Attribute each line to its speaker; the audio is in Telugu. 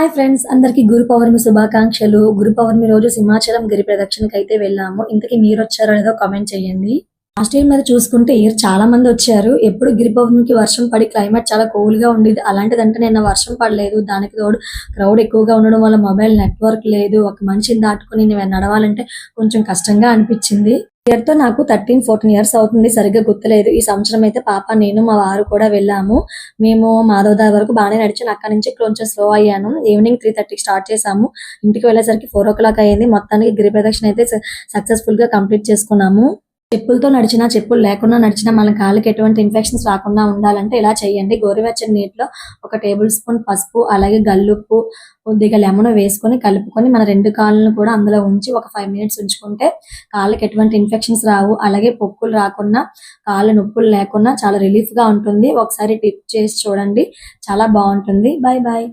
Speaker 1: హాయ్ ఫ్రెండ్స్, అందరికి గురు పౌర్ణమి శుభాకాంక్షలు. గురు పౌర్ణమి రోజు సింహాచలం గిరి ప్రదక్షిణకి అయితే వెళ్ళాము. ఇంతకీ మీరు వచ్చారో లేదో కామెంట్ చేయండి. లాస్ట్ ఇయర్ మీద చూసుకుంటే ఇయర్ చాలా మంది వచ్చారు. ఎప్పుడు గిరి పౌర్ణమికి వర్షం పడి క్లైమేట్ చాలా కూల్ గా ఉండేది. అలాంటిదంటే నిన్న వర్షం పడలేదు. దానికి తోడు క్రౌడ్ ఎక్కువగా ఉండడం వల్ల మొబైల్ నెట్వర్క్ లేదు. ఒక మనిషిని దాటుకుని నడవాలంటే కొంచెం కష్టంగా అనిపించింది. ఇయర్ తో నాకు 13-14 ఇయర్స్ అవుతుంది, సరిగ్గా గుర్తులేదు. ఈ సంవత్సరం అయితే పాప, నేను, మా వారు కూడా వెళ్ళాము. మేము మాధవదారి వరకు బాగానే నడిచాను. అక్కడ నుంచి కొంచెం స్లో అయ్యాను. ఈవినింగ్ 3:30 స్టార్ట్ చేసాము. ఇంటికి వెళ్ళేసరికి 4 o'clock అయ్యింది. మొత్తానికి గిరి ప్రదక్షిణ అయితే సక్సెస్ఫుల్ గా కంప్లీట్ చేసుకున్నాము. చెప్పులతో నడిచినా, చెప్పులు లేకుండా నడిచినా మన కాళ్ళకి ఎటువంటి ఇన్ఫెక్షన్స్ రాకుండా ఉండాలంటే ఇలా చేయండి. గోరువెచ్చని నీటిలో 1 టేబుల్ స్పూన్ పసుపు, అలాగే గల్లుప్పు, కొద్దిగా లెమన్ వేసుకొని కలుపుకొని మన 2 కాళ్ళను కూడా అందులో ఉంచి ఒక 5 minutes ఉంచుకుంటే కాళ్ళకి ఎటువంటి ఇన్ఫెక్షన్స్ రావు. అలాగే పొక్కులు రాకుండా, కాళ్ళ నొప్పులు లేకుండా చాలా రిలీఫ్ గా ఉంటుంది. ఒకసారి టిప్ చేసి చూడండి, చాలా బాగుంటుంది. Bye bye.